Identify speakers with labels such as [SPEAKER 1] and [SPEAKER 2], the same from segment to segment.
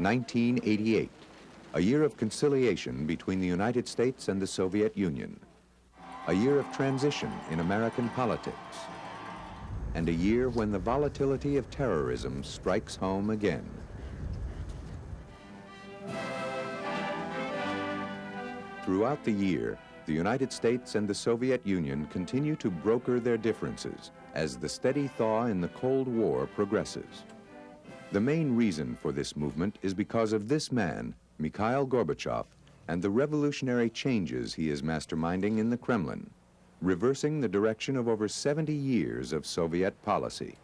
[SPEAKER 1] 1988, a year of conciliation between the United States and the Soviet Union, a year of transition in American politics, and a year when the volatility of terrorism strikes home again. Throughout the year, the United States and the Soviet Union continue to broker their differences as the steady thaw in the Cold War progresses. The main reason for this movement is because of this man, Mikhail Gorbachev, and the revolutionary changes he is masterminding in the Kremlin, reversing the direction of over 70 years of Soviet policy.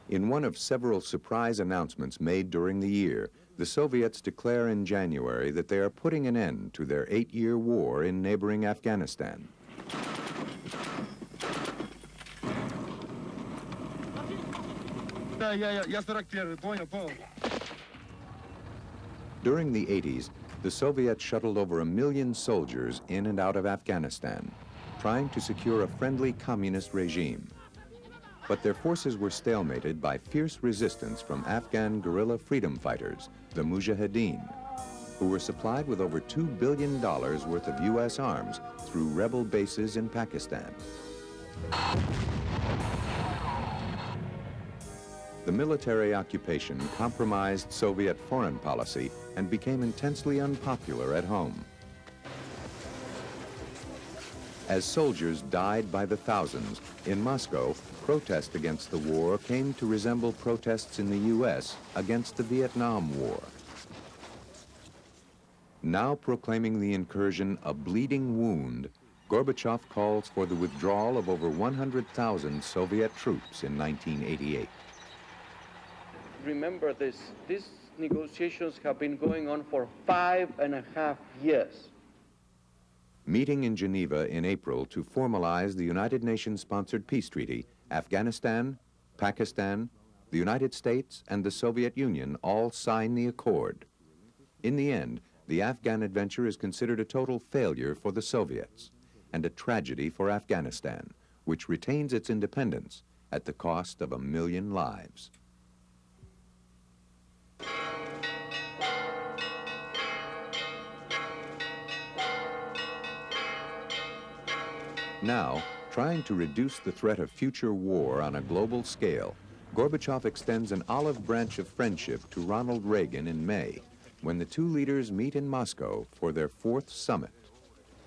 [SPEAKER 1] In one of several surprise announcements made during the year, the Soviets declare in January that they are putting an end to their 8-year war in neighboring Afghanistan. During the 80s, the Soviets shuttled over 1 million soldiers in and out of Afghanistan, trying to secure a friendly communist regime. But their forces were stalemated by fierce resistance from Afghan guerrilla freedom fighters, the Mujahideen, who were supplied with over $2 billion worth of U.S. arms through rebel bases in Pakistan. The military occupation compromised Soviet foreign policy and became intensely unpopular at home. As soldiers died by the thousands, in Moscow, protest against the war came to resemble protests in the U.S. against the Vietnam War. Now proclaiming the incursion a bleeding wound, Gorbachev calls for the withdrawal of over 100,000 Soviet troops in 1988.
[SPEAKER 2] Remember this, these negotiations have been going on for 5.5 years.
[SPEAKER 1] Meeting in Geneva in April to formalize the United Nations-sponsored peace treaty, Afghanistan, Pakistan, the United States, and the Soviet Union all sign the accord. In the end, the Afghan adventure is considered a total failure for the Soviets and a tragedy for Afghanistan, which retains its independence at the cost of 1 million lives. Now, trying to reduce the threat of future war on a global scale, Gorbachev extends an olive branch of friendship to Ronald Reagan in May, when the two leaders meet in Moscow for their 4th summit.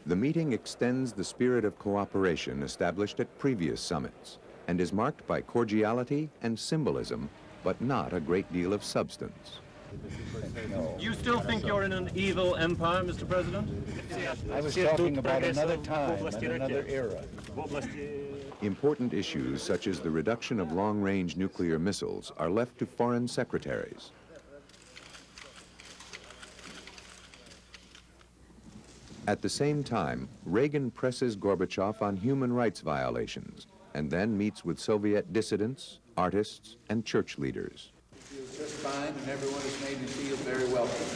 [SPEAKER 1] The meeting extends the spirit of cooperation established at previous summits and is marked by cordiality and symbolism, but not a great deal of substance.
[SPEAKER 3] You still think you're in an evil empire, Mr. President?
[SPEAKER 4] I was talking about another time and another era.
[SPEAKER 1] Important issues such as the reduction of long-range nuclear missiles are left to foreign secretaries. At the same time, Reagan presses Gorbachev on human rights violations and then meets with Soviet dissidents, artists, and church leaders.
[SPEAKER 4] Just fine, and everyone is made to feel very welcome.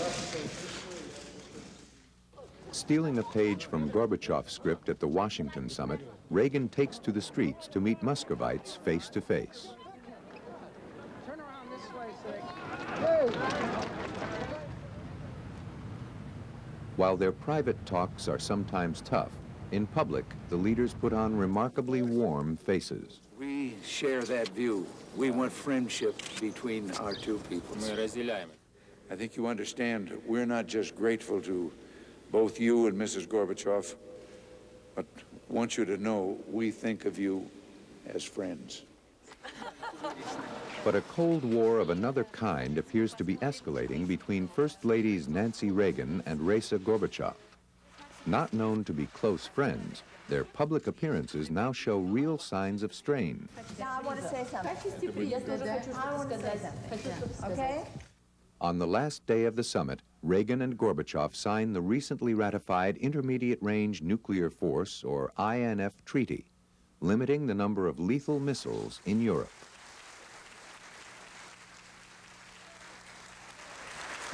[SPEAKER 1] Stealing a page from Gorbachev's script at the Washington summit, Reagan takes to the streets to meet Muscovites face to face.
[SPEAKER 5] Turn around this way, Sig.
[SPEAKER 1] While their private talks are sometimes tough, in public, the leaders put on remarkably warm faces.
[SPEAKER 4] We share that view. We want friendship between our two peoples. I think you understand, we're not just grateful to both you and Mrs. Gorbachev, but want you to know we think of you as friends.
[SPEAKER 1] But a Cold War of another kind appears to be escalating between First Ladies Nancy Reagan and Raisa Gorbachev. Not known to be close friends, their public appearances now show real signs of strain.
[SPEAKER 6] I want to say something. Okay?
[SPEAKER 1] On the last day of the summit, Reagan and Gorbachev signed the recently ratified Intermediate Range Nuclear Force, or INF Treaty, limiting the number of lethal missiles in Europe.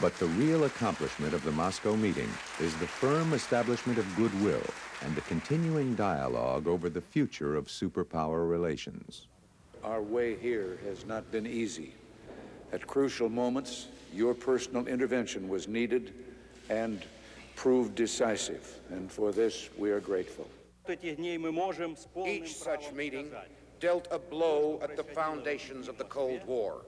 [SPEAKER 1] But the real accomplishment of the Moscow meeting is the firm establishment of goodwill and the continuing dialogue over the future of superpower relations.
[SPEAKER 4] Our way here has not been easy. At crucial moments, Your personal intervention was needed and proved decisive, and for this we are grateful.
[SPEAKER 7] Each such meeting dealt a blow at the foundations of the Cold War.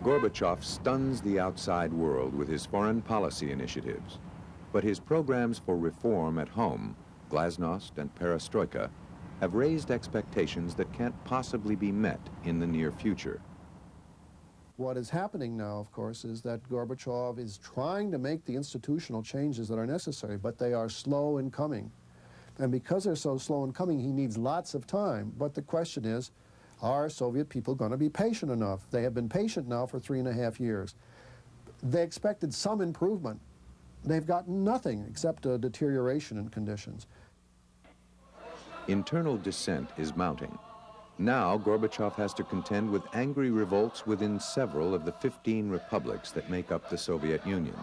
[SPEAKER 1] Gorbachev stuns the outside world with his foreign policy initiatives, but his programs for reform at home, Glasnost and Perestroika, have raised expectations that can't possibly be met in the near future.
[SPEAKER 8] What is happening now, of course, is that Gorbachev is trying to make the institutional changes that are necessary, but they are slow in coming. And because they're so slow in coming, he needs lots of time. But the question is, are Soviet people going to be patient enough? They have been patient now for 3.5 years. They expected some improvement. They've gotten nothing except a deterioration in conditions.
[SPEAKER 1] Internal dissent is mounting. Now, Gorbachev has to contend with angry revolts within several of the 15 republics that make up the Soviet Union.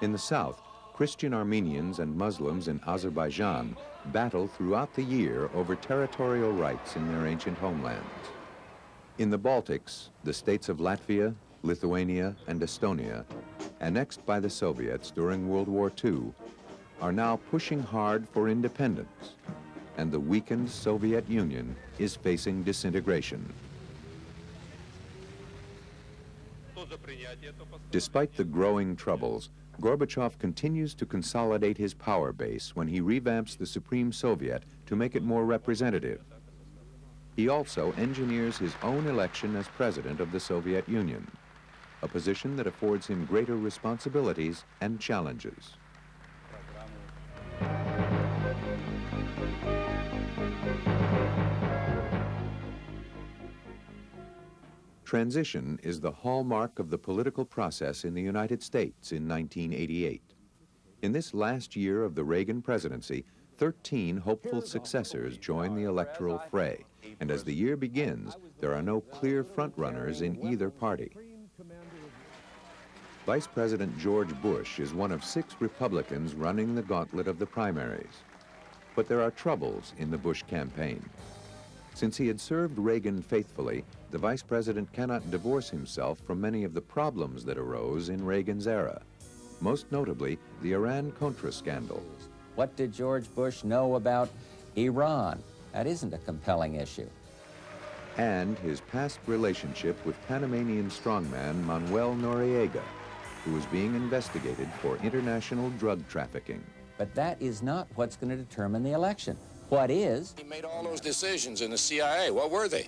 [SPEAKER 1] In the south, Christian Armenians and Muslims in Azerbaijan battle throughout the year over territorial rights in their ancient homelands. In the Baltics, the states of Latvia, Lithuania, and Estonia, annexed by the Soviets during World War II, are now pushing hard for independence, and the weakened Soviet Union is facing disintegration. Despite the growing troubles, Gorbachev continues to consolidate his power base when he revamps the Supreme Soviet to make it more representative. He also engineers his own election as president of the Soviet Union, a position that affords him greater responsibilities and challenges. Transition is the hallmark of the political process in the United States in 1988. In this last year of the Reagan presidency, 13 hopeful successors join the electoral fray, and as the year begins, there are no clear frontrunners in either party. Vice President George Bush is one of 6 Republicans running the gauntlet of the primaries. But there are troubles in the Bush campaign. Since he had served Reagan faithfully, the vice president cannot divorce himself from many of the problems that arose in Reagan's era, most notably the Iran-Contra scandal.
[SPEAKER 9] What did George Bush know about Iran? That isn't a compelling issue.
[SPEAKER 1] And his past relationship with Panamanian strongman Manuel Noriega, who was being investigated for international drug trafficking.
[SPEAKER 9] But that is not what's going to determine the election. What is?
[SPEAKER 7] He made all those decisions in the CIA. What were they?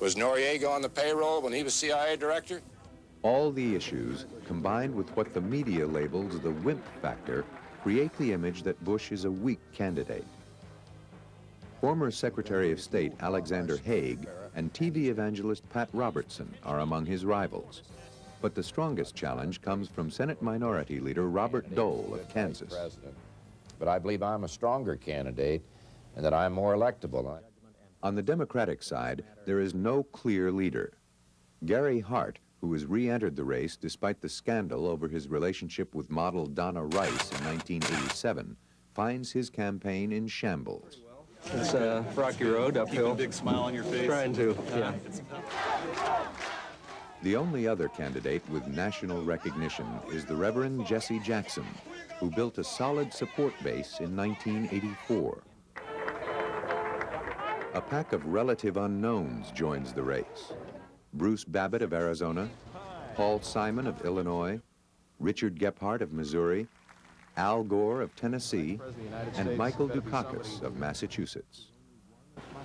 [SPEAKER 7] Was Noriega on the payroll when he was CIA director?
[SPEAKER 1] All the issues, combined with what the media labels the wimp factor, create the image that Bush is a weak candidate. Former Secretary of State Alexander Haig and TV evangelist Pat Robertson are among his rivals. But the strongest challenge comes from Senate Minority Leader Robert Dole of Kansas.
[SPEAKER 10] But I believe I'm a stronger candidate and that I'm more electable.
[SPEAKER 1] On the Democratic side, there is no clear leader. Gary Hart, who has re-entered the race despite the scandal over his relationship with model Donna Rice in 1987, finds his campaign in shambles.
[SPEAKER 11] It's a rocky road uphill.
[SPEAKER 3] Keep a big smile on your face.
[SPEAKER 11] Trying to, yeah.
[SPEAKER 1] The only other candidate with national recognition is the Reverend Jesse Jackson, who built a solid support base in 1984. A pack of relative unknowns joins the race. Bruce Babbitt of Arizona, Paul Simon of Illinois, Richard Gephardt of Missouri, Al Gore of Tennessee, and Michael Dukakis of Massachusetts.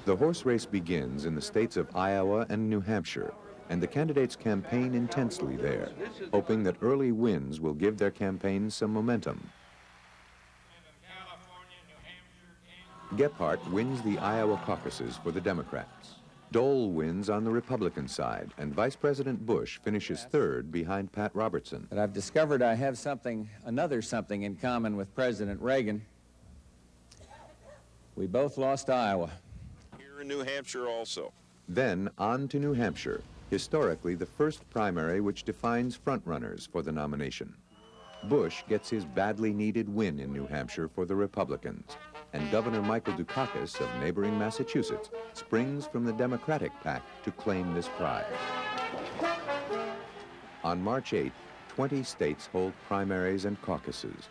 [SPEAKER 1] The horse race begins in the states of Iowa and New Hampshire, and the candidates campaign intensely there, hoping that early wins will give their campaigns some momentum. Gephardt wins the Iowa caucuses for the Democrats. Dole wins on the Republican side, and Vice President Bush finishes third behind Pat Robertson.
[SPEAKER 9] But I've discovered I have another something in common with President Reagan. We both lost Iowa.
[SPEAKER 7] Here in New Hampshire also.
[SPEAKER 1] Then on to New Hampshire, historically the first primary which defines frontrunners for the nomination. Bush gets his badly needed win in New Hampshire for the Republicans, and Governor Michael Dukakis of neighboring Massachusetts springs from the Democratic pack to claim this prize. On March 8, 20 states hold primaries and caucuses.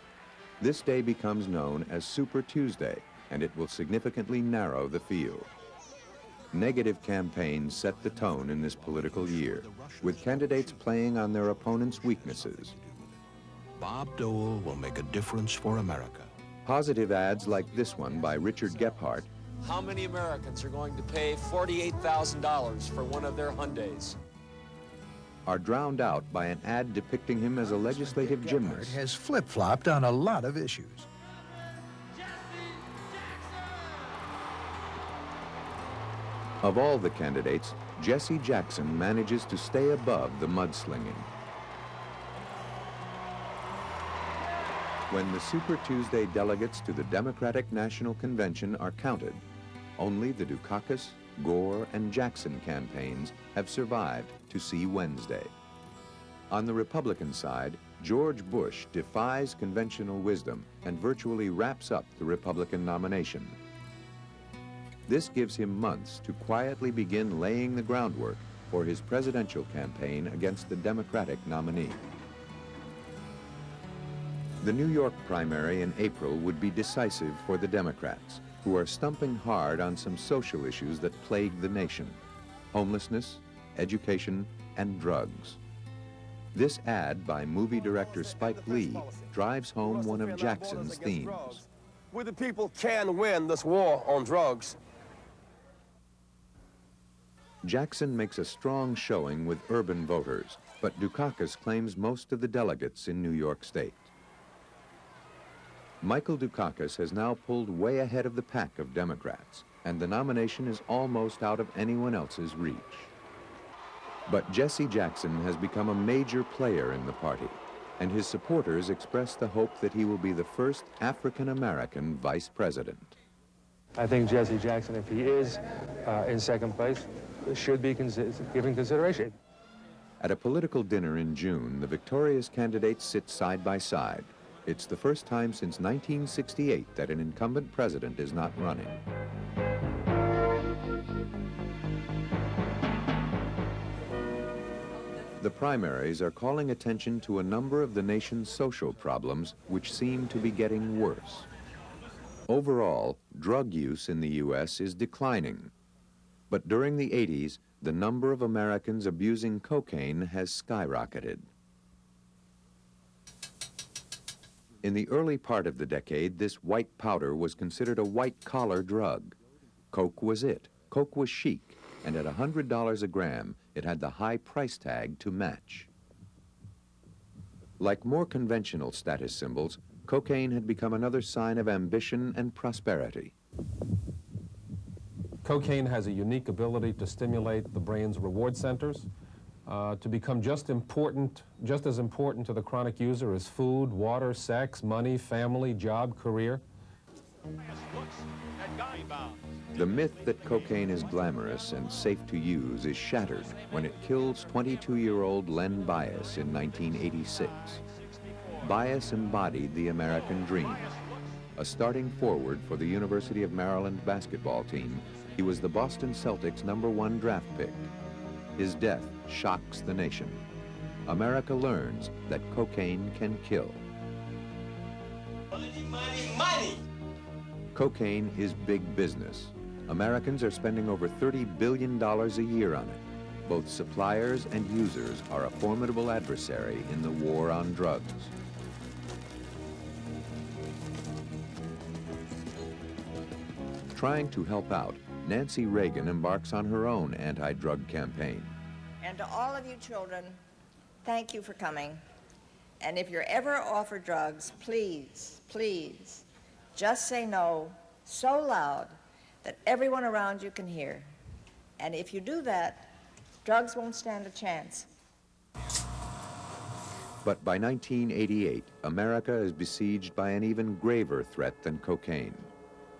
[SPEAKER 1] This day becomes known as Super Tuesday, and it will significantly narrow the field. Negative campaigns set the tone in this political year, with candidates playing on their opponents' weaknesses.
[SPEAKER 12] Bob Dole will make a difference for America.
[SPEAKER 1] Positive ads like this one by Richard Gephardt.
[SPEAKER 13] How many Americans are going to pay $48,000 for one of their Hyundais?
[SPEAKER 1] Are drowned out by an ad depicting him as a legislative gymnast.
[SPEAKER 12] Has flip-flopped on a lot of issues.
[SPEAKER 1] Of all the candidates, Jesse Jackson manages to stay above the mudslinging. When the Super Tuesday delegates to the Democratic National Convention are counted, only the Dukakis, Gore, and Jackson campaigns have survived to see Wednesday. On the Republican side, George Bush defies conventional wisdom and virtually wraps up the Republican nomination. This gives him months to quietly begin laying the groundwork for his presidential campaign against the Democratic nominee. The New York primary in April would be decisive for the Democrats, who are stumping hard on some social issues that plague the nation: homelessness, education, and drugs. This ad by movie director Spike Lee drives home one of Jackson's themes.
[SPEAKER 14] We the people can win this war on drugs.
[SPEAKER 1] Jackson makes a strong showing with urban voters, but Dukakis claims most of the delegates in New York State. Michael Dukakis has now pulled way ahead of the pack of Democrats, and the nomination is almost out of anyone else's reach. But Jesse Jackson has become a major player in the party, and his supporters express the hope that he will be the first African-American vice president.
[SPEAKER 11] I think Jesse Jackson, if he is in second place, should be given consideration.
[SPEAKER 1] At a political dinner in June, the victorious candidates sit side by side. It's the first time since 1968 that an incumbent president is not running. The primaries are calling attention to a number of the nation's social problems which seem to be getting worse. Overall, drug use in the U.S. is declining. But during the 80s, the number of Americans abusing cocaine has skyrocketed. In the early part of the decade, this white powder was considered a white-collar drug. Coke was it. Coke was chic, and at $100 a gram, it had the high price tag to match. Like more conventional status symbols, cocaine had become another sign of ambition and prosperity.
[SPEAKER 15] Cocaine has a unique ability to stimulate the brain's reward centers, to become just as important to the chronic user as food, water, sex, money, family, job, career.
[SPEAKER 1] The myth that cocaine is glamorous and safe to use is shattered when it kills 22-year-old Len Bias in 1986. Bias embodied the American dream. A starting forward for the University of Maryland basketball team, he was the Boston Celtics' #1 draft pick. His death shocks the nation. America learns that cocaine can kill.
[SPEAKER 14] Money!
[SPEAKER 1] Cocaine is big business. Americans are spending over $30 billion a year on it. Both suppliers and users are a formidable adversary in the war on drugs. Trying to help out, Nancy Reagan embarks on her own anti-drug campaign.
[SPEAKER 6] And to all of you children, thank you for coming. And if you're ever offered drugs, please, please, just say no so loud that everyone around you can hear. And if you do that, drugs won't stand a chance.
[SPEAKER 1] But by 1988, America is besieged by an even graver threat than cocaine.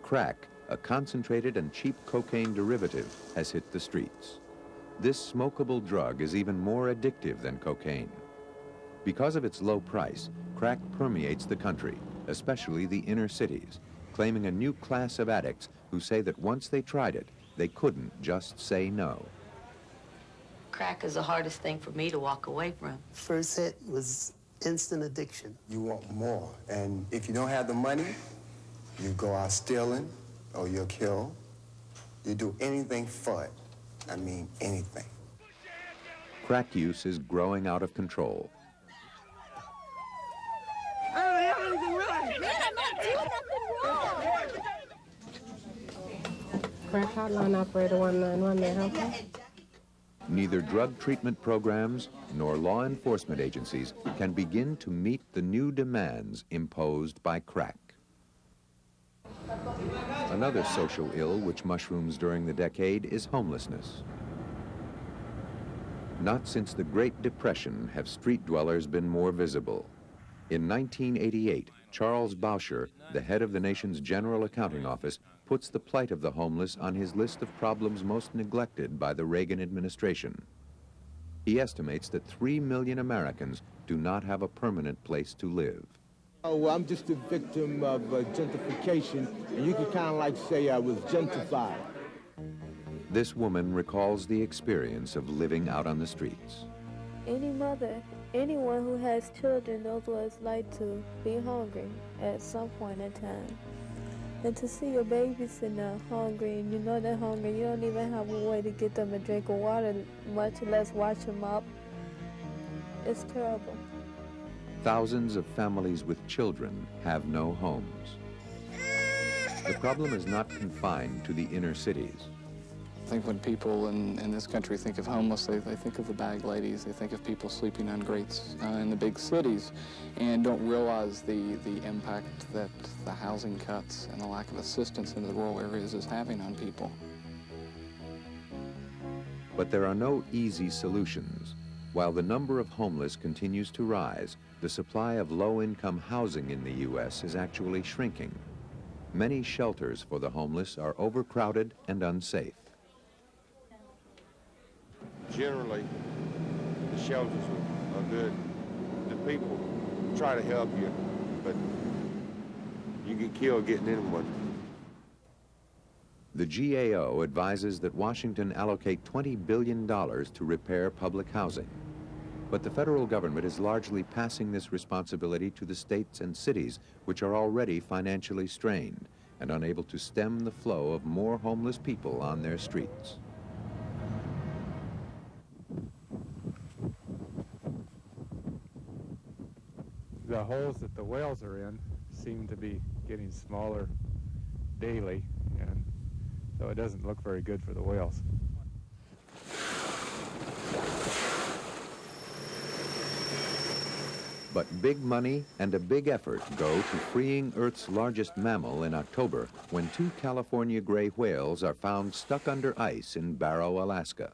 [SPEAKER 1] Crack, a concentrated and cheap cocaine derivative, has hit the streets. This smokable drug is even more addictive than cocaine. Because of its low price, crack permeates the country, especially the inner cities, claiming a new class of addicts who say that once they tried it, they couldn't just say no.
[SPEAKER 16] Crack is the hardest thing for me to walk away from.
[SPEAKER 17] First hit was instant addiction.
[SPEAKER 18] You want more, and if you don't have the money, you go out stealing, or you'll kill. You do anything for it. I mean, anything.
[SPEAKER 1] Crack use is growing out of control.
[SPEAKER 5] I don't have anything wrong. Man, I'm not doing nothing wrong.
[SPEAKER 19] Crack hotline operator 191, may I help you?
[SPEAKER 1] Neither drug treatment programs nor law enforcement agencies can begin to meet the new demands imposed by crack. Another social ill which mushrooms during the decade is homelessness. Not since the Great Depression have street dwellers been more visible. In 1988, Charles Boucher, the head of the nation's General Accounting Office, puts the plight of the homeless on his list of problems most neglected by the Reagan administration. He estimates that 3 million Americans do not have a permanent place to live.
[SPEAKER 20] Oh, well, I'm just a victim of gentrification, and you could kind of like say I was gentrified.
[SPEAKER 1] This woman recalls the experience of living out on the streets.
[SPEAKER 21] Any mother, anyone who has children knows what it's like to be hungry at some point in time. And to see your babies sitting there hungry, and you know they're hungry, you don't even have a way to get them a drink of water, much less wash them up. It's terrible.
[SPEAKER 1] Thousands of families with children have no homes. The problem is not confined to the inner cities.
[SPEAKER 22] I think when people in this country think of homeless, they think of the bag ladies. They think of people sleeping on grates in the big cities and don't realize the impact that the housing cuts and the lack of assistance in the rural areas is having on people.
[SPEAKER 1] But there are no easy solutions. While the number of homeless continues to rise, the supply of low-income housing in the U.S. is actually shrinking. Many shelters for the homeless are overcrowded and unsafe.
[SPEAKER 23] Generally, the shelters are good. The people try to help you, but you get killed getting in one.
[SPEAKER 1] The GAO advises that Washington allocate $20 billion to repair public housing. But the federal government is largely passing this responsibility to the states and cities, which are already financially strained and unable to stem the flow of more homeless people on their streets.
[SPEAKER 24] The holes that the whales are in seem to be getting smaller daily, and so it doesn't look very good for the whales.
[SPEAKER 1] But big money and a big effort go to freeing Earth's largest mammal in October, when 2 California gray whales are found stuck under ice in Barrow, Alaska.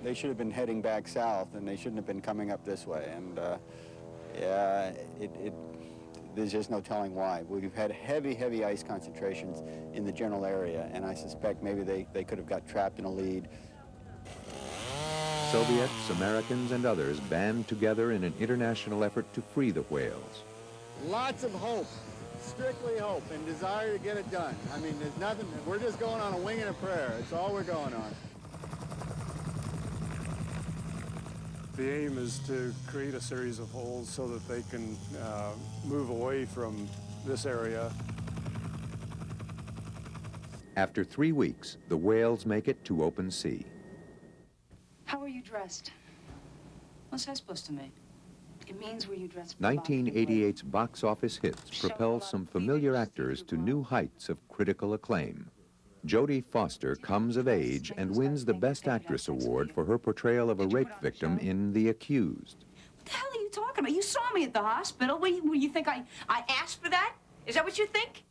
[SPEAKER 25] They should have been heading back south, and they shouldn't have been coming up this way. And yeah, there's just no telling why. We've had heavy ice concentrations in the general area, and I suspect maybe they could have got trapped in a lead.
[SPEAKER 1] Soviets, Americans, and others band together in an international effort to free the whales.
[SPEAKER 25] Lots of hope, strictly hope, and desire to get it done. I mean, there's nothing, we're just going on a wing and a prayer. It's all we're going on.
[SPEAKER 26] The aim is to create a series of holes so that they can move away from this area.
[SPEAKER 1] After 3 weeks, the whales make it to open sea.
[SPEAKER 27] How are you dressed? What's that supposed to mean? It means were you dressed for the box?
[SPEAKER 1] 1988's box office hits propel some familiar actors to new heights of critical acclaim. Jodie Foster comes of age and wins the Best Actress award for her portrayal of a rape victim in The Accused.
[SPEAKER 27] What the hell are you talking about? You saw me at the hospital. What, you think I asked for that? Is that what you think?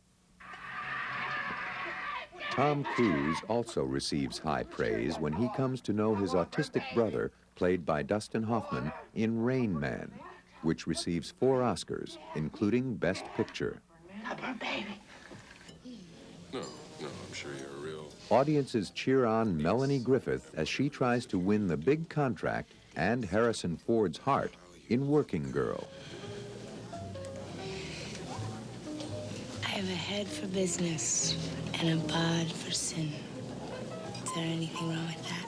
[SPEAKER 1] Tom Cruise also receives high praise when he comes to know his autistic brother, played by Dustin Hoffman, in Rain Man, which receives 4 Oscars, including Best Picture.
[SPEAKER 7] No, I'm sure you're real.
[SPEAKER 1] Audiences cheer on Melanie Griffith as she tries to win the big contract and Harrison Ford's heart in Working Girl.
[SPEAKER 28] I have a head for business and a bod for sin. Is there anything wrong with that?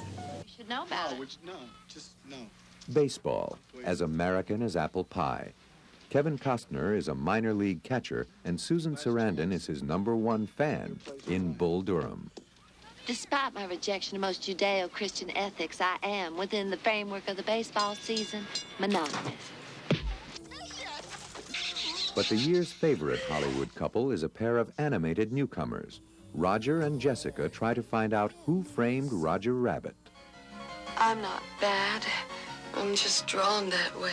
[SPEAKER 16] should know about it.
[SPEAKER 2] No, just no.
[SPEAKER 1] Baseball, as American as apple pie. Kevin Costner is a minor league catcher, and Susan Sarandon is his #1 fan in Bull Durham.
[SPEAKER 28] Despite my rejection of most Judeo-Christian ethics, I am, within the framework of the baseball season, monogamous.
[SPEAKER 1] But the year's favorite Hollywood couple is a pair of animated newcomers. Roger and Jessica try to find out who framed Roger Rabbit.
[SPEAKER 28] I'm not bad. I'm just drawn that way.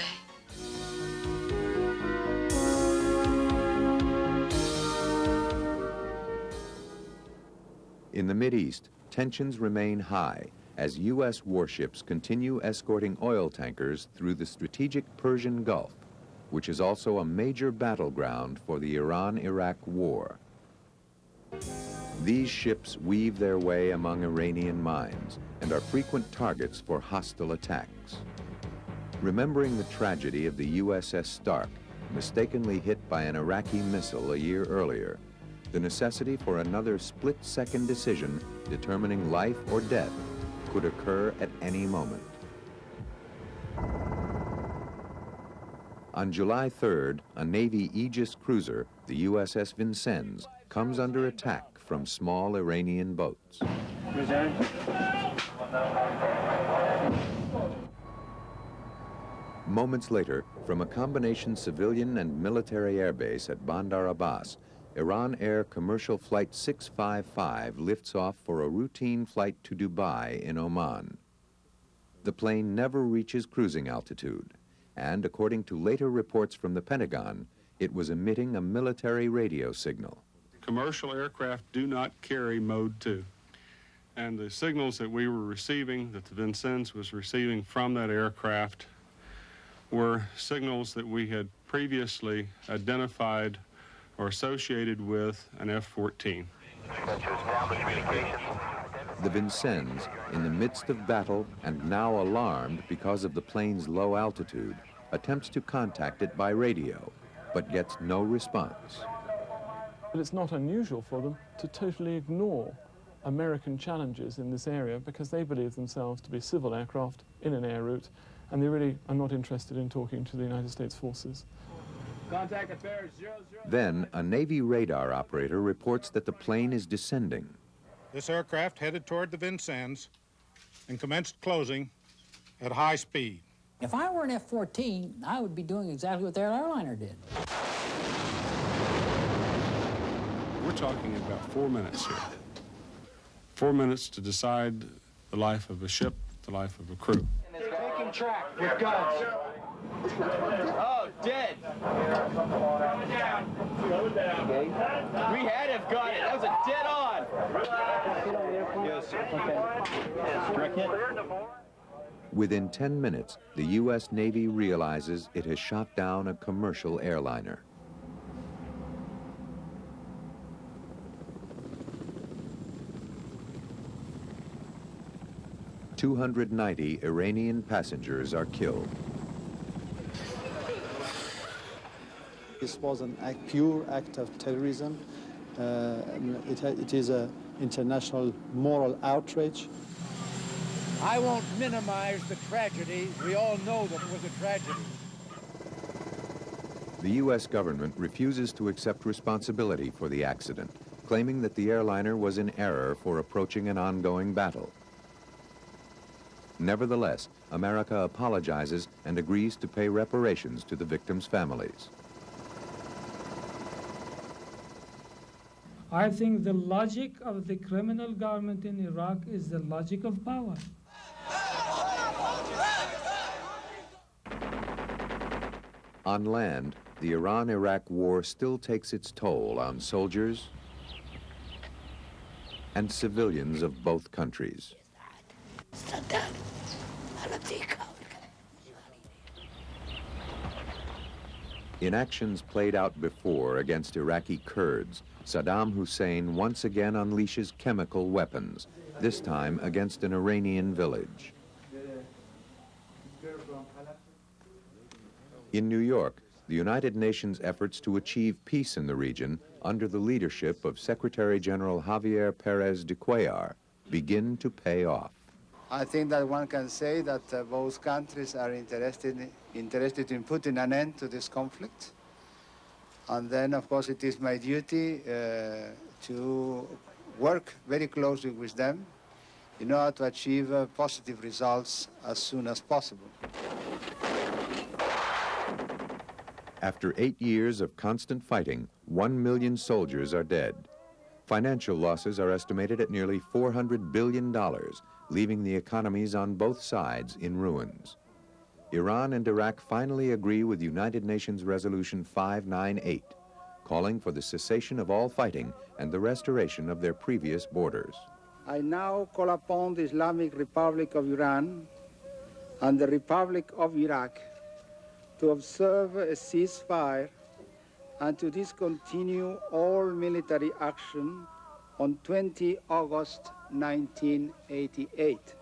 [SPEAKER 1] In the Mideast, tensions remain high as U.S. warships continue escorting oil tankers through the strategic Persian Gulf, which is also a major battleground for the Iran-Iraq war. These ships weave their way among Iranian mines and are frequent targets for hostile attacks. Remembering the tragedy of the USS Stark, mistakenly hit by an Iraqi missile a year earlier, the necessity for another split-second decision determining life or death could occur at any moment. On July 3rd, a Navy Aegis cruiser, the USS Vincennes, comes under attack from small Iranian boats. Moments later, from a combination civilian and military airbase at Bandar Abbas, Iran Air Commercial Flight 655 lifts off for a routine flight to Dubai in Oman. The plane never reaches cruising altitude, and according to later reports from the Pentagon, it was emitting a military radio signal.
[SPEAKER 26] Commercial aircraft do not carry Mode 2. And the signals that we were receiving, that the Vincennes was receiving from that aircraft, were signals that we had previously identified or associated with an F-14.
[SPEAKER 1] The Vincennes, in the midst of battle and now alarmed because of the plane's low altitude, attempts to contact it by radio, but gets no response.
[SPEAKER 3] But it's not unusual for them to totally ignore American challenges in this area because they believe themselves to be civil aircraft in an air route, and they really are not interested in talking to the United States forces.
[SPEAKER 4] Contact affairs 00.
[SPEAKER 1] Then, a Navy radar operator reports that the plane is descending.
[SPEAKER 4] This aircraft headed toward the Vincennes and commenced closing at high speed.
[SPEAKER 8] If I were an F-14, I would be doing exactly what their airliner did.
[SPEAKER 26] We're talking about 4 minutes here. 4 minutes to decide the life of a ship, the life of a crew.
[SPEAKER 4] Taking track with guns. Oh, dead. We had him got it. That was a dead on. Yes. Okay.
[SPEAKER 1] Within 10 minutes, the U.S. Navy realizes it has shot down a commercial airliner. "290 Iranian passengers are killed."
[SPEAKER 9] This was a pure act of terrorism. It is an international moral outrage.
[SPEAKER 4] I won't minimize the tragedy. We all know that it was a tragedy.
[SPEAKER 1] The U.S. government refuses to accept responsibility for the accident, claiming that the airliner was in error for approaching an ongoing battle. Nevertheless, America apologizes and agrees to pay reparations to the victims' families.
[SPEAKER 10] I think the logic of the criminal government in Iraq is the logic of power.
[SPEAKER 1] On land, the Iran-Iraq war still takes its toll on soldiers and civilians of both countries. In actions played out before against Iraqi Kurds, Saddam Hussein once again unleashes chemical weapons, this time against an Iranian village. In New York, the United Nations' efforts to achieve peace in the region under the leadership of Secretary General Javier Pérez de Cuellar begin to pay off.
[SPEAKER 2] I think that one can say that both countries are interested in putting an end to this conflict. And then, of course, it is my duty to work very closely with them in order to achieve positive results as soon as possible.
[SPEAKER 1] After 8 years of constant fighting, 1 million soldiers are dead. Financial losses are estimated at nearly $400 billion, leaving the economies on both sides in ruins. Iran and Iraq finally agree with United Nations Resolution 598, calling for the cessation of all fighting and the restoration of their previous borders.
[SPEAKER 2] I now call upon the Islamic Republic of Iran and the Republic of Iraq to observe a ceasefire and to discontinue all military action on 20 August 1988.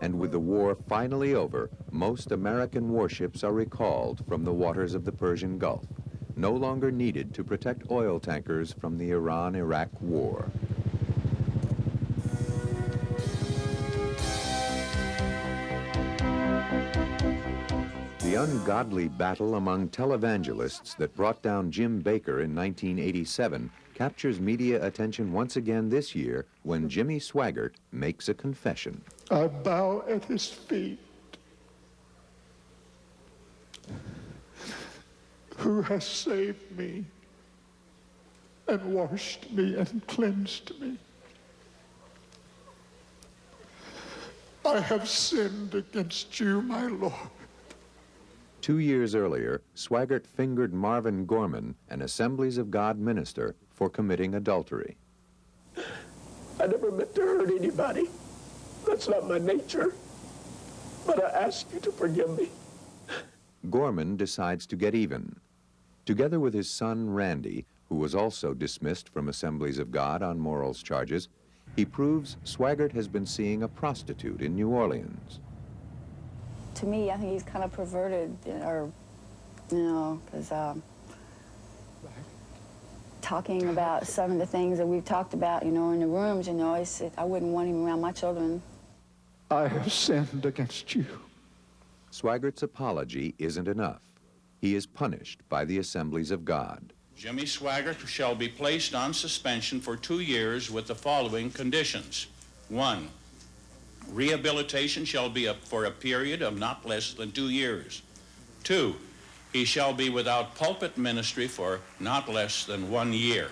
[SPEAKER 1] And with the war finally over, most American warships are recalled from the waters of the Persian Gulf, no longer needed to protect oil tankers from the Iran-Iraq war. The ungodly battle among televangelists that brought down Jim Baker in 1987 captures media attention once again this year when Jimmy Swaggart makes a confession.
[SPEAKER 6] I bow at his feet, who has saved me and washed me and cleansed me. I have sinned against you, my Lord.
[SPEAKER 1] 2 years earlier, Swaggart fingered Marvin Gorman, an Assemblies of God minister, for committing adultery.
[SPEAKER 6] I never meant to hurt anybody. That's not my nature. But I ask you to forgive me.
[SPEAKER 1] Gorman decides to get even. Together with his son Randy, who was also dismissed from Assemblies of God on morals charges, he proves Swaggart has been seeing a prostitute in New Orleans.
[SPEAKER 11] To me, I think he's kind of perverted, or, you know, because talking about some of the things that we've talked about, you know, in the rooms, you know, I wouldn't want him around my children.
[SPEAKER 6] I have sinned against you.
[SPEAKER 1] Swaggart's apology isn't enough. He is punished by the Assemblies of God.
[SPEAKER 12] Jimmy Swaggart shall be placed on suspension for 2 years with the following conditions. 1, rehabilitation shall be for a period of not less than 2 years. 2, he shall be without pulpit ministry for not less than 1 year.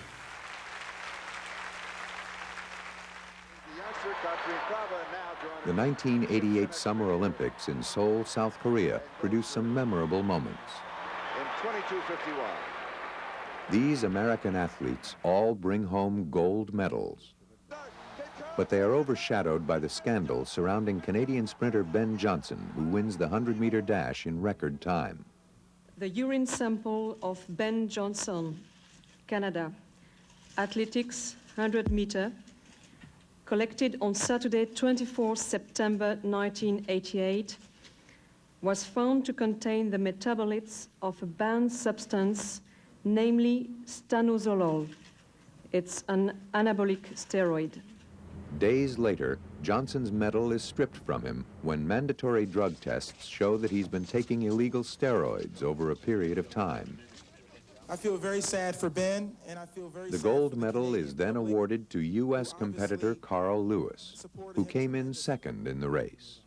[SPEAKER 1] The 1988 Summer Olympics in Seoul, South Korea, produced some memorable moments.
[SPEAKER 13] In 22:51.
[SPEAKER 1] These American athletes all bring home gold medals. But they are overshadowed by the scandal surrounding Canadian sprinter Ben Johnson, who wins the 100-meter dash in record time.
[SPEAKER 14] The urine sample of Ben Johnson, Canada, athletics 100-meter, collected on Saturday, 24 September 1988, was found to contain the metabolites of a banned substance, namely stanozolol. It's an anabolic steroid.
[SPEAKER 1] Days later, Johnson's medal is stripped from him when mandatory drug tests show that he's been taking illegal steroids over a period of time.
[SPEAKER 15] I feel very sad for Ben, and I feel very
[SPEAKER 1] The gold medal is then awarded to U.S. competitor Carl Lewis, who came in second in the race.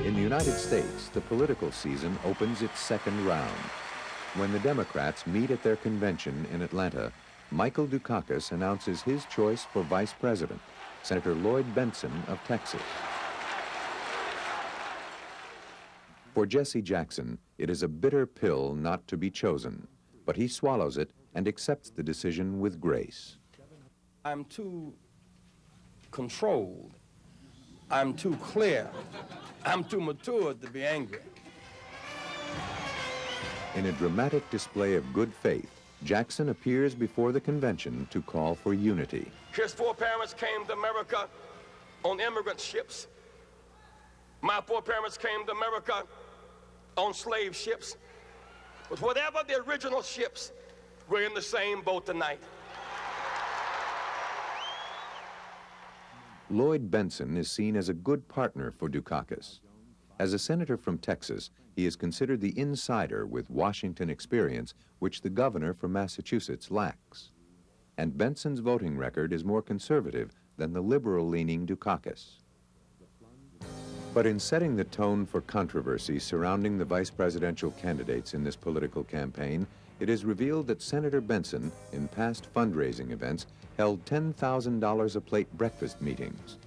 [SPEAKER 1] In the United States, the political season opens its second round. When the Democrats meet at their convention in Atlanta, Michael Dukakis announces his choice for vice president, Senator Lloyd Bentsen of Texas. For Jesse Jackson, it is a bitter pill not to be chosen, but he swallows it and accepts the decision with grace.
[SPEAKER 17] I'm too controlled. I'm too clear. I'm too mature to be angry.
[SPEAKER 1] In a dramatic display of good faith, Jackson appears before the convention to call for unity.
[SPEAKER 17] His foreparents came to America on immigrant ships. My foreparents came to America on slave ships. But whatever the original ships, we're in the same boat tonight.
[SPEAKER 1] Lloyd Bentsen is seen as a good partner for Dukakis. As a senator from Texas, he is considered the insider with Washington experience, which the governor from Massachusetts lacks. And Bentsen's voting record is more conservative than the liberal-leaning Dukakis. But in setting the tone for controversy surrounding the vice presidential candidates in this political campaign, it is revealed that Senator Bentsen, in past fundraising events, held $10,000 a plate breakfast meetings.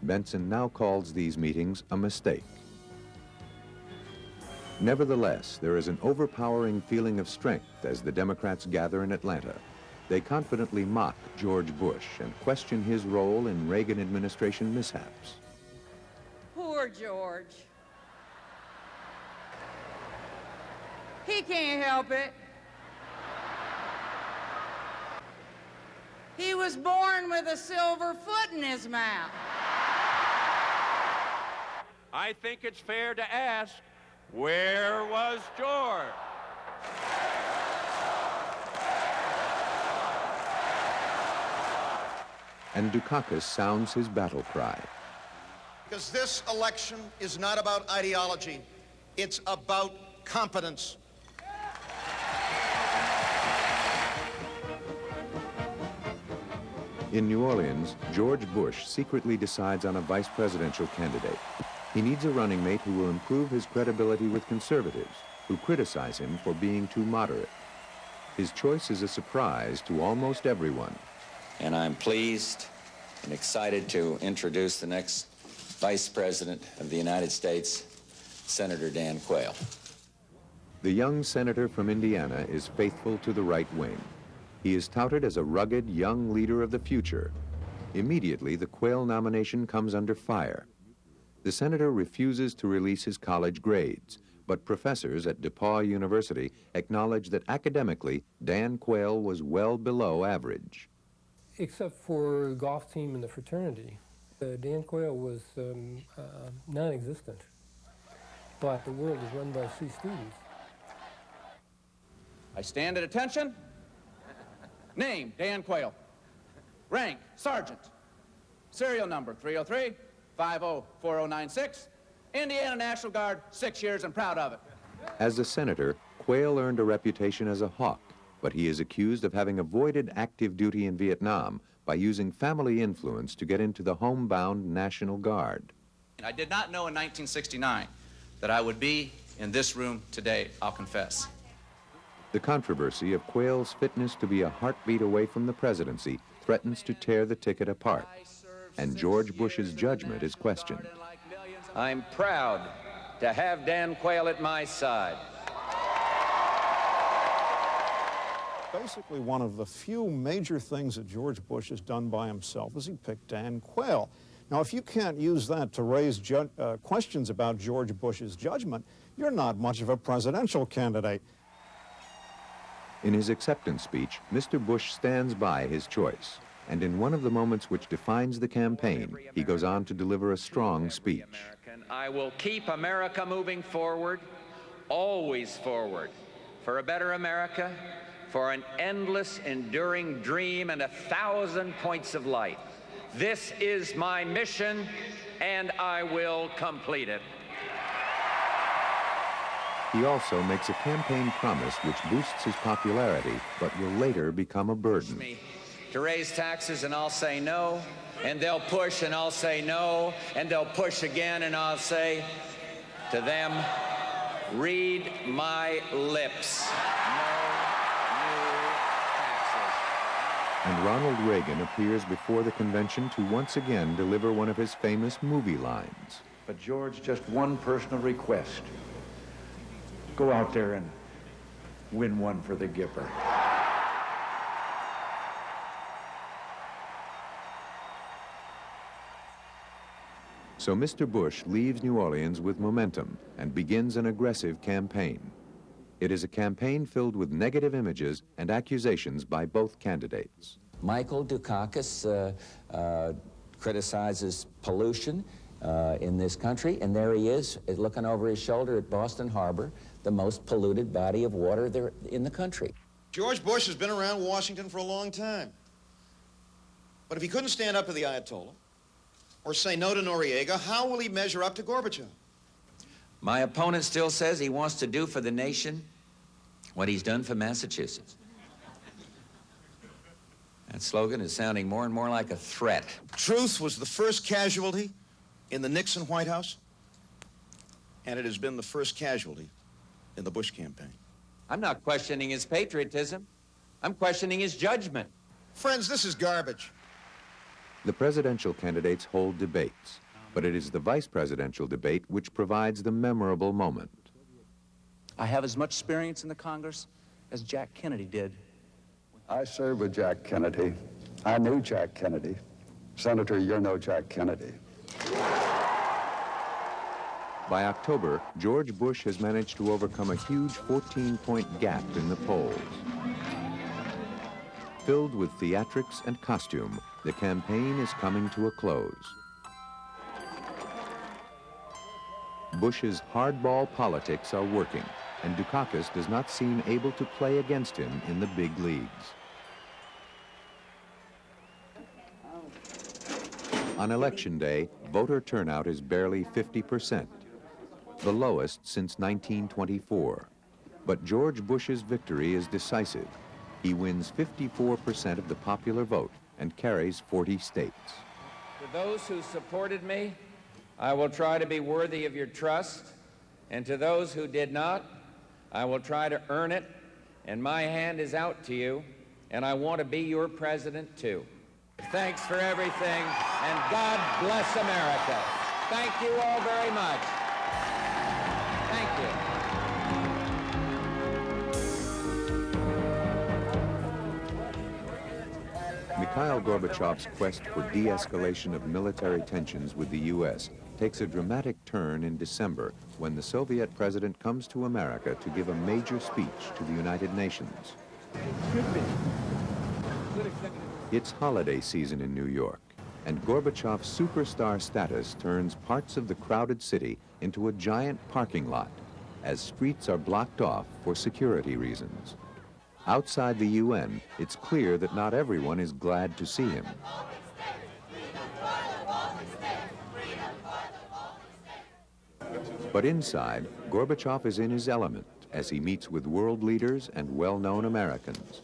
[SPEAKER 1] Bentsen now calls these meetings a mistake. Nevertheless, there is an overpowering feeling of strength as the Democrats gather in Atlanta. They confidently mock George Bush and question his role in Reagan administration mishaps.
[SPEAKER 5] Poor George. He can't help it. He was born with a silver foot in his mouth.
[SPEAKER 12] I think it's fair to ask, where was George?
[SPEAKER 1] And Dukakis sounds his battle cry.
[SPEAKER 18] Because this election is not about ideology, it's about competence.
[SPEAKER 1] In New Orleans, George Bush secretly decides on a vice presidential candidate. He needs a running mate who will improve his credibility with conservatives, who criticize him for being too moderate. His choice is a surprise to almost everyone.
[SPEAKER 19] And I'm pleased and excited to introduce the next Vice President of the United States, Senator Dan Quayle.
[SPEAKER 1] The young senator from Indiana is faithful to the right wing. He is touted as a rugged young leader of the future. Immediately, the Quayle nomination comes under fire. The senator refuses to release his college grades, but professors at DePauw University acknowledge that academically, Dan Quayle was well below average.
[SPEAKER 20] Except for the golf team and the fraternity, Dan Quayle was non-existent. But the world is run by C students.
[SPEAKER 21] I stand at attention. Name, Dan Quayle. Rank, Sergeant. Serial number, 303-504096. Indiana National Guard, 6 years and proud of it.
[SPEAKER 1] As a senator, Quayle earned a reputation as a hawk, but he is accused of having avoided active duty in Vietnam by using family influence to get into the homebound National Guard.
[SPEAKER 21] I did not know in 1969 that I would be in this room today, I'll confess.
[SPEAKER 1] The controversy of Quayle's fitness to be a heartbeat away from the presidency threatens to tear the ticket apart, and George Bush's judgment is questioned.
[SPEAKER 19] I'm proud to have Dan Quayle at my side.
[SPEAKER 22] Basically, one of the few major things that George Bush has done by himself is he picked Dan Quayle. Now, if you can't use that to raise questions about George Bush's judgment, you're not much of a presidential candidate.
[SPEAKER 1] In his acceptance speech, Mr. Bush stands by his choice, and in one of the moments which defines the campaign, he goes on to deliver a strong speech.
[SPEAKER 19] I will keep America moving forward, always forward, for a better America, for an endless, enduring dream and 1,000 points of light. This is my mission, and I will complete it.
[SPEAKER 1] He also makes a campaign promise which boosts his popularity, but will later become a burden.
[SPEAKER 19] To raise taxes, and I'll say no, and they'll push, and I'll say no, and they'll push again, and I'll say to them, read my lips.
[SPEAKER 1] And Ronald Reagan appears before the convention to once again deliver one of his famous movie lines.
[SPEAKER 23] But George, just one personal request. Go out there and win one for the Gipper.
[SPEAKER 1] So Mr. Bush leaves New Orleans with momentum and begins an aggressive campaign. It is a campaign filled with negative images and accusations by both candidates.
[SPEAKER 24] Michael Dukakis
[SPEAKER 3] criticizes pollution in this country, and there he is looking over his shoulder at Boston Harbor, the most polluted body of water there in the country.
[SPEAKER 18] George Bush has been around Washington for a long time. But if he couldn't stand up to the Ayatollah or say no to Noriega, how will he measure up to Gorbachev?
[SPEAKER 3] My opponent still says he wants to do for the nation what he's done for Massachusetts. That slogan is sounding more and more like a threat.
[SPEAKER 18] Truth was the first casualty in the Nixon White House, and it has been the first casualty in the Bush campaign.
[SPEAKER 3] I'm not questioning his patriotism. I'm questioning his judgment.
[SPEAKER 18] Friends, this is garbage.
[SPEAKER 1] The presidential candidates hold debates, but it is the vice presidential debate which provides the memorable moment.
[SPEAKER 21] I have as much experience in the Congress as Jack Kennedy did.
[SPEAKER 7] I served with Jack Kennedy. I knew Jack Kennedy. Senator, you're no Jack Kennedy.
[SPEAKER 1] By October, George Bush has managed to overcome a huge 14-point gap in the polls. Filled with theatrics and costume, the campaign is coming to a close. Bush's hardball politics are working, and Dukakis does not seem able to play against him in the big leagues. On election day, voter turnout is barely 50%, the lowest since 1924. But George Bush's victory is decisive. He wins 54% of the popular vote and carries 40 states.
[SPEAKER 3] To those who supported me, I will try to be worthy of your trust, and to those who did not, I will try to earn it, and my hand is out to you, and I want to be your president too. Thanks for everything, and God bless America. Thank you all very much. Thank you.
[SPEAKER 1] Mikhail Gorbachev's quest for de-escalation of military tensions with the U.S. takes a dramatic turn in December when the Soviet president comes to America to give a major speech to the United Nations. It's holiday season in New York, and Gorbachev's superstar status turns parts of the crowded city into a giant parking lot as streets are blocked off for security reasons. Outside the UN, it's clear that not everyone is glad to see him. But inside, Gorbachev is in his element as he meets with world leaders and well-known Americans.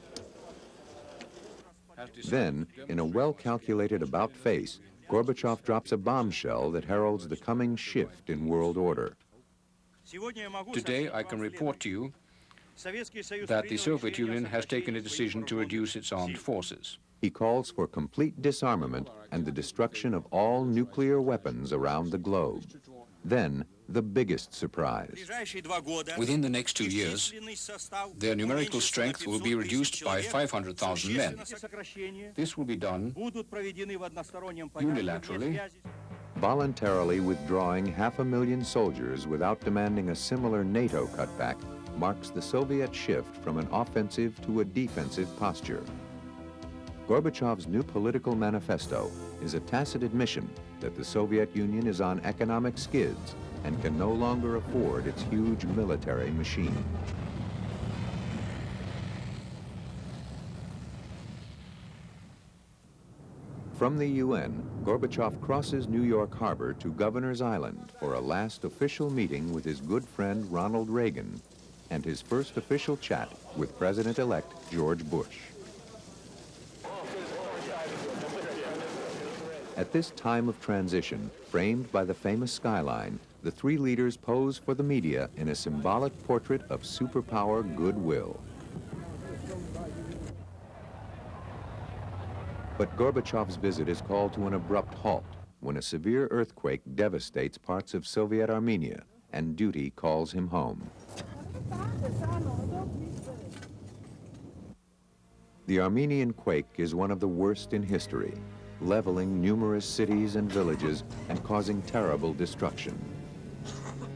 [SPEAKER 1] Then, in a well-calculated about-face, Gorbachev drops a bombshell that heralds the coming shift in world order.
[SPEAKER 8] Today, I can report to you that the Soviet Union has taken a decision to reduce its armed forces.
[SPEAKER 1] He calls for complete disarmament and the destruction of all nuclear weapons around the globe. Then, the biggest surprise.
[SPEAKER 8] Within the next 2 years, their numerical strength will be reduced by 500,000 men. This will be done unilaterally,
[SPEAKER 1] Voluntarily withdrawing 500,000 soldiers without demanding a similar NATO cutback marks the Soviet shift from an offensive to a defensive posture. Gorbachev's new political manifesto is a tacit admission that the Soviet Union is on economic skids and can no longer afford its huge military machine. From the UN, Gorbachev crosses New York Harbor to Governor's Island for a last official meeting with his good friend Ronald Reagan and his first official chat with President-elect George Bush. At this time of transition, framed by the famous skyline, the three leaders pose for the media in a symbolic portrait of superpower goodwill. But Gorbachev's visit is called to an abrupt halt when a severe earthquake devastates parts of Soviet Armenia and duty calls him home. The Armenian quake is one of the worst in history, leveling numerous cities and villages and causing terrible destruction.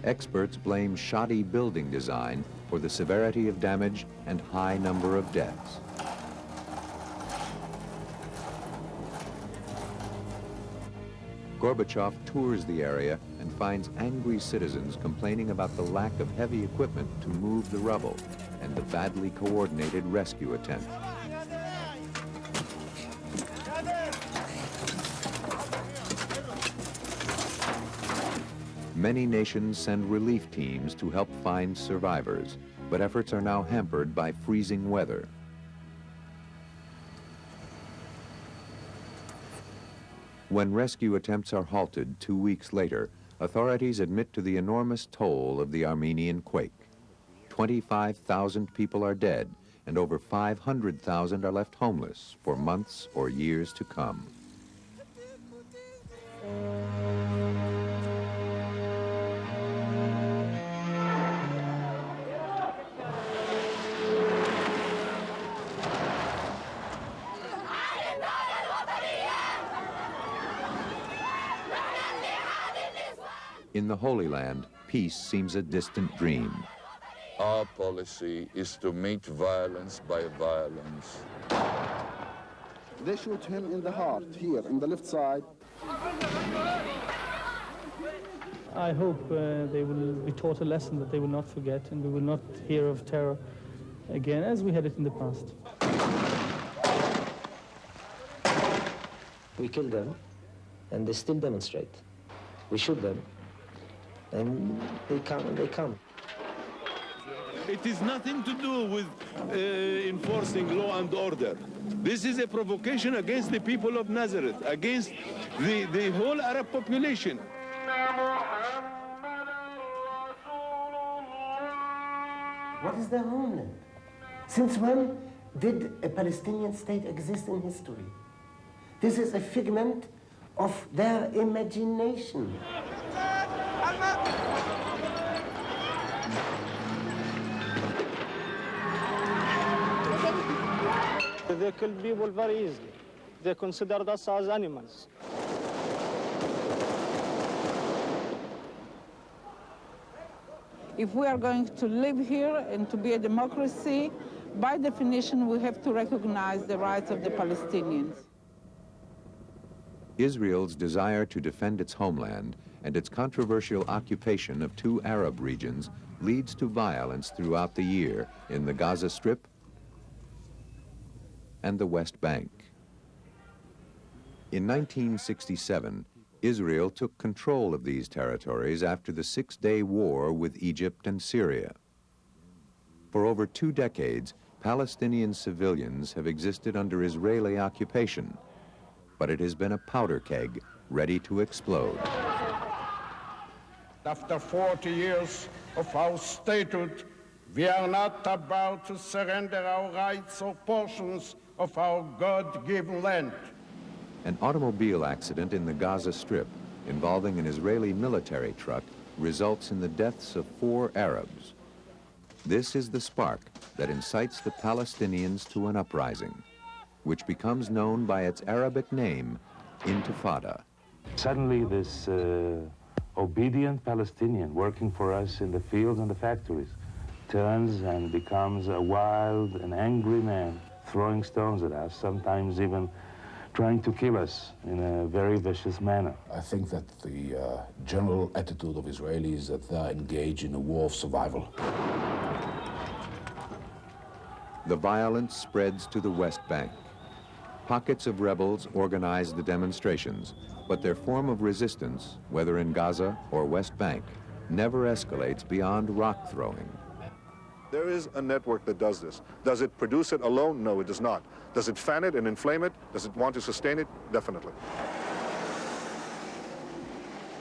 [SPEAKER 1] Experts blame shoddy building design for the severity of damage and high number of deaths. Gorbachev tours the area and finds angry citizens complaining about the lack of heavy equipment to move the rubble and the badly coordinated rescue attempt. Many nations send relief teams to help find survivors, but efforts are now hampered by freezing weather. When rescue attempts are halted 2 weeks later, authorities admit to the enormous toll of the Armenian quake. 25,000 people are dead, and over 500,000 are left homeless for months or years to come. In the Holy Land, peace seems a distant dream.
[SPEAKER 4] Our policy is to meet violence by violence.
[SPEAKER 9] They shoot him in the heart, here, on the left side.
[SPEAKER 10] I hope they will be taught a lesson that they will not forget, and we will not hear of terror again as we had it in the past.
[SPEAKER 16] We kill them, and they still demonstrate. We shoot them, and they come and they come.
[SPEAKER 24] It is nothing to do with enforcing law and order. This is a provocation against the people of Nazareth, against the whole Arab population.
[SPEAKER 25] What is their homeland? Since when did a Palestinian state exist in history? This is a figment of their imagination.
[SPEAKER 26] They kill people very easily. They consider us as animals.
[SPEAKER 5] If we are going to live here and to be a democracy, by definition, we have to recognize the rights of the Palestinians.
[SPEAKER 1] Israel's desire to defend its homeland and its controversial occupation of 2 Arab regions leads to violence throughout the year in the Gaza Strip and the West Bank. In 1967, Israel took control of these territories after the 6-day war with Egypt and Syria. For over 2 decades, Palestinian civilians have existed under Israeli occupation, but it has been a powder keg ready to explode.
[SPEAKER 27] After 40 years of our statehood, we are not about to surrender our rights or portions of our God-given land.
[SPEAKER 1] An automobile accident in the Gaza Strip involving an Israeli military truck results in the deaths of 4 Arabs. This is the spark that incites the Palestinians to an uprising, which becomes known by its Arabic name, Intifada.
[SPEAKER 28] Suddenly this obedient Palestinian working for us in the fields and the factories turns and becomes a wild and angry man, throwing stones at us, sometimes even trying to kill us in a very vicious manner.
[SPEAKER 29] I think that the general attitude of Israelis is that they are engaged in a war of survival.
[SPEAKER 1] The violence spreads to the West Bank. Pockets of rebels organize the demonstrations, but their form of resistance, whether in Gaza or West Bank, never escalates beyond rock throwing.
[SPEAKER 13] There is a network that does this. Does it produce it alone? No, it does not. Does it fan it and inflame it? Does it want to sustain it? Definitely.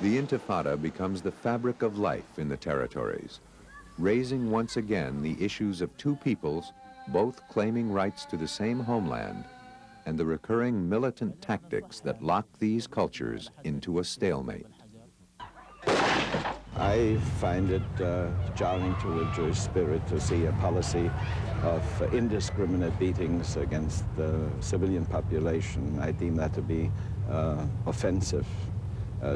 [SPEAKER 1] The Intifada becomes the fabric of life in the territories, raising once again the issues of 2 peoples, both claiming rights to the same homeland, and the recurring militant tactics that lock these cultures into a stalemate.
[SPEAKER 30] I find it jarring to the Jewish spirit to see a policy of indiscriminate beatings against the civilian population. I deem that to be offensive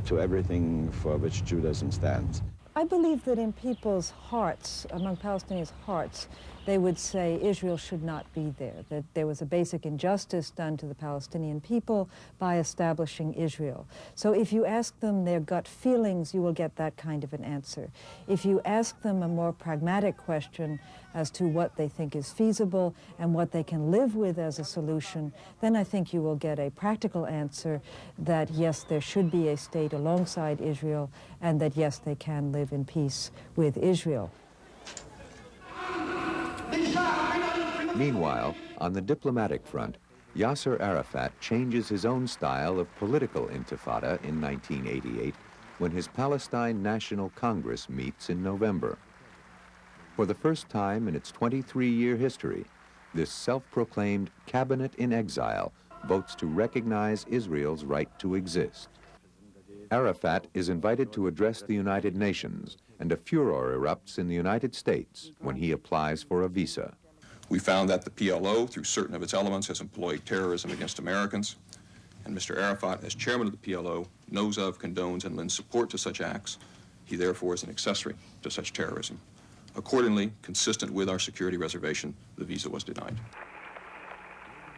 [SPEAKER 30] to everything for which Judaism stands.
[SPEAKER 31] I believe that in people's hearts, among Palestinians' hearts,
[SPEAKER 2] they would say Israel should not be there, that there was a basic injustice done to the Palestinian people by establishing Israel. So if you ask them their gut feelings, you will get that kind of an answer. If you ask them a more pragmatic question as to what they think is feasible and what they can live with as a solution, then I think you will get a practical answer that yes, there should be a state alongside Israel, and that yes, they can live in peace with Israel.
[SPEAKER 1] Meanwhile, on the diplomatic front, Yasser Arafat changes his own style of political intifada in 1988 when his Palestine National Congress meets in November. For the first time in its 23-year history, this self-proclaimed cabinet in exile votes to recognize Israel's right to exist. Arafat is invited to address the United Nations, and a furor erupts in the United States when he applies for a visa.
[SPEAKER 6] We found that the PLO, through certain of its elements, has employed terrorism against Americans, and Mr. Arafat, as chairman of the PLO, knows of, condones, and lends support to such acts. He therefore is an accessory to such terrorism. Accordingly, consistent with our security reservation, the visa was denied.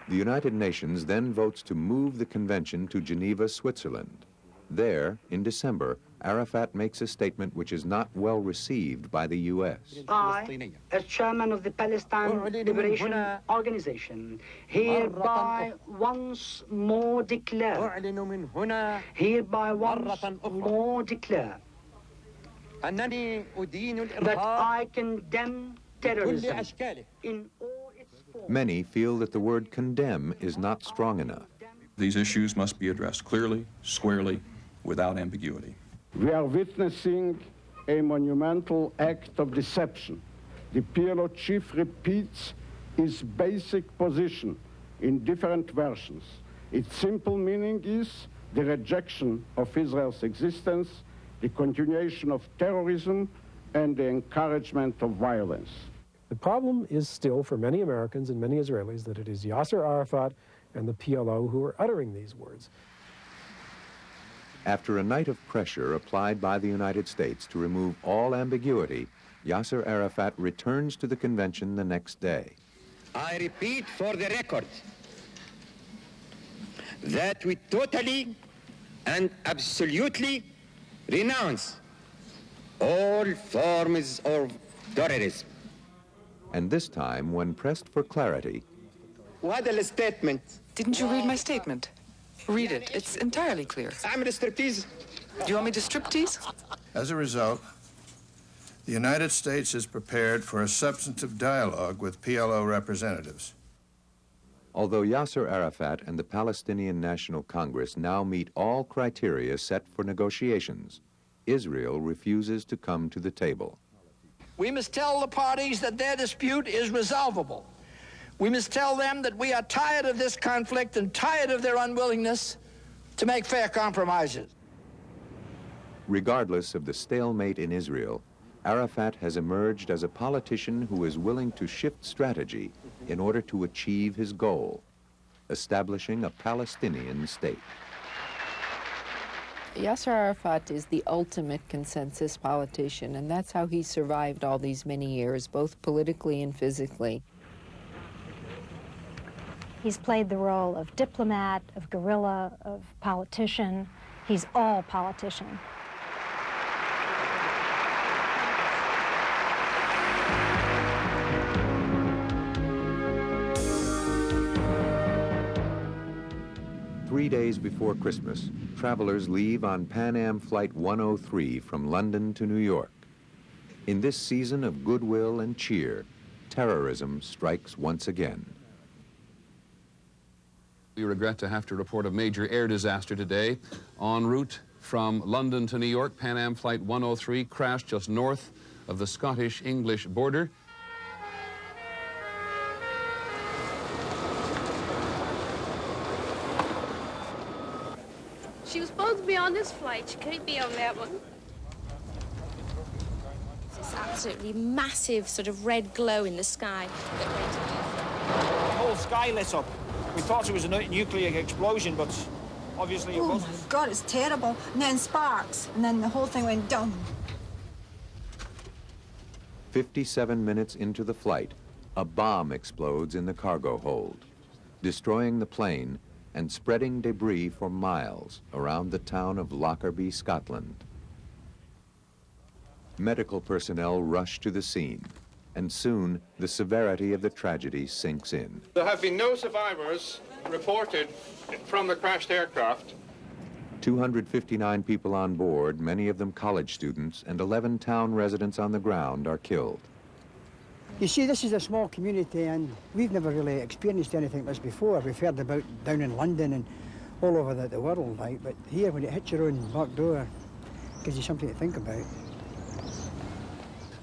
[SPEAKER 1] The United Nations then votes to move the convention to Geneva, Switzerland. There, in December, Arafat makes a statement which is not well received by the U.S.
[SPEAKER 11] I, as chairman of the Palestine Liberation Organization, hereby once more declare that I condemn terrorism in all its forms.
[SPEAKER 1] Many feel that the word condemn is not strong enough.
[SPEAKER 6] These issues must be addressed clearly, squarely, without ambiguity.
[SPEAKER 27] We are witnessing a monumental act of deception. The PLO chief repeats his basic position in different versions. Its simple meaning is the rejection of Israel's existence, the continuation of terrorism, and the encouragement of violence.
[SPEAKER 12] The problem is still, for many Americans and many Israelis, that it is Yasser Arafat and the PLO who are uttering these words.
[SPEAKER 1] After a night of pressure applied by the United States to remove all ambiguity, Yasser Arafat returns to the convention the next day.
[SPEAKER 14] I repeat for the record that we totally and absolutely renounce all forms of terrorism.
[SPEAKER 1] And this time, when pressed for clarity,
[SPEAKER 14] what a statement.
[SPEAKER 15] Didn't you read my statement? Read it. It's entirely clear.
[SPEAKER 14] I'm a striptease.
[SPEAKER 15] Do you want me to striptease?
[SPEAKER 17] As a result, the United States is prepared for a substantive dialogue with PLO representatives.
[SPEAKER 1] Although Yasser Arafat and the Palestinian National Congress now meet all criteria set for negotiations, Israel refuses to come to the table.
[SPEAKER 19] We must tell the parties that their dispute is resolvable. We must tell them that we are tired of this conflict and tired of their unwillingness to make fair compromises.
[SPEAKER 1] Regardless of the stalemate in Israel, Arafat has emerged as a politician who is willing to shift strategy in order to achieve his goal, establishing a Palestinian state.
[SPEAKER 20] Yasser Arafat is the ultimate consensus politician, and that's how he survived all these many years, both politically and physically.
[SPEAKER 22] He's played the role of diplomat, of guerrilla, of politician. He's all politician.
[SPEAKER 1] Three days before Christmas, travelers leave on Pan Am Flight 103 from London to New York. In this season of goodwill and cheer, terrorism strikes once again.
[SPEAKER 31] We regret to have to report a major air disaster today. En route from London to New York, Pan Am Flight 103 crashed just north of the Scottish-English border.
[SPEAKER 32] She was supposed to be on this flight. She couldn't be on that one.
[SPEAKER 33] This absolutely massive sort of red glow in the sky that went off.
[SPEAKER 21] The whole sky lit up. We thought it was a nuclear explosion, but obviously it wasn't.
[SPEAKER 34] Oh my God, it's terrible. And then sparks, and then the whole thing went down.
[SPEAKER 1] 57 minutes into the flight, A bomb explodes in the cargo hold, destroying the plane and spreading debris for miles around the town of Lockerbie, Scotland. Medical personnel rush to the scene, and soon the severity of the tragedy sinks in.
[SPEAKER 3] There have been no survivors reported from the crashed aircraft.
[SPEAKER 1] 259 people on board, many of them college students, and 11 town residents on the ground are killed.
[SPEAKER 4] You see, this is a small community, and we've never really experienced anything like this before. We've heard about down in London and all over the world, like, but here, when it hits your own back door, it gives you something to think about.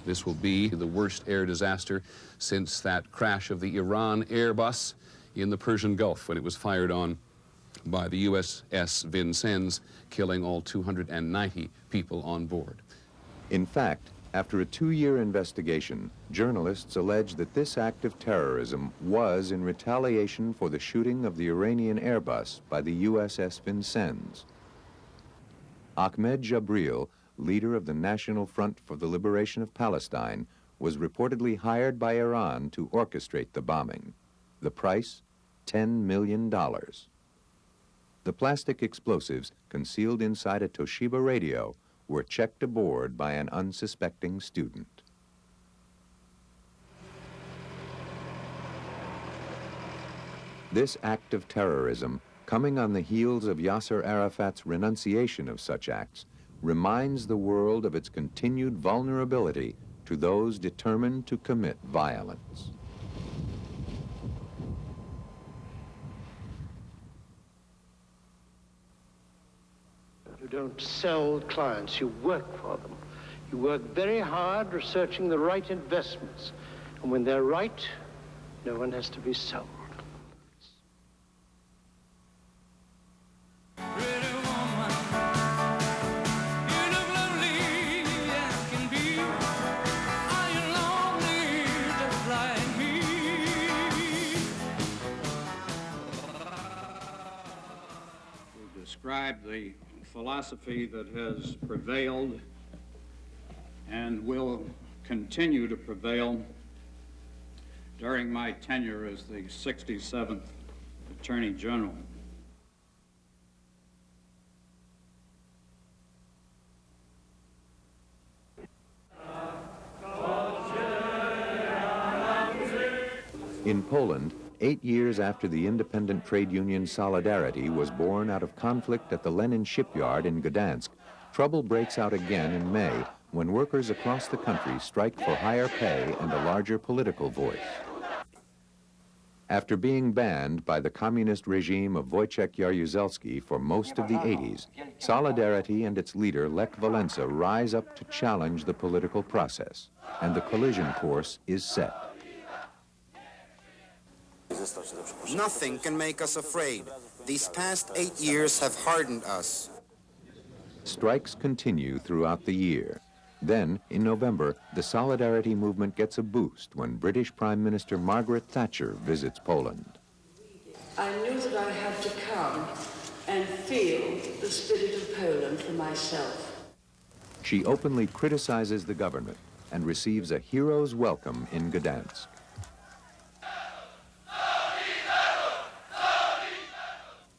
[SPEAKER 31] This will be the worst air disaster since that crash of the Iran Airbus in the Persian Gulf when it was fired on by the USS Vincennes, killing all 290 people on board.
[SPEAKER 1] In fact, after a 2-year investigation, journalists allege that this act of terrorism was in retaliation for the shooting of the Iranian Airbus by the USS Vincennes. Ahmed Jabril, leader of the National Front for the Liberation of Palestine, was reportedly hired by Iran to orchestrate the bombing. The price, $10 million. The plastic explosives concealed inside a Toshiba radio were checked aboard by an unsuspecting student. This act of terrorism, coming on the heels of Yasser Arafat's renunciation of such acts, reminds the world of its continued vulnerability to those determined to commit violence.
[SPEAKER 5] You don't sell clients, you work for them. You work very hard researching the right investments. And when they're right, no one has to be sold.
[SPEAKER 7] Describe the philosophy that has prevailed and will continue to prevail during my tenure as the 67th Attorney General.
[SPEAKER 1] In Poland, 8 years after the independent trade union Solidarity was born out of conflict at the Lenin shipyard in Gdansk, trouble breaks out again in May when workers across the country strike for higher pay and a larger political voice. After being banned by the communist regime of Wojciech Jaruzelski for most of the 80s, Solidarity and its leader Lech Walesa rise up to challenge the political process, and the collision course is set.
[SPEAKER 8] Nothing can make us afraid. These past 8 years have hardened us.
[SPEAKER 1] Strikes continue throughout the year. Then, in November, the Solidarity movement gets a boost when British Prime Minister Margaret Thatcher visits Poland.
[SPEAKER 9] I knew that I had to come and feel the spirit of Poland for myself.
[SPEAKER 1] She openly criticizes the government and receives a hero's welcome in Gdansk.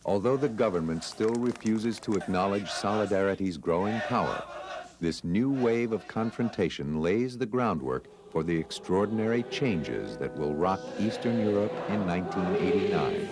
[SPEAKER 1] Although the government still refuses to acknowledge Solidarity's growing power, this new wave of confrontation lays the groundwork for the extraordinary changes that will rock Eastern Europe in 1989.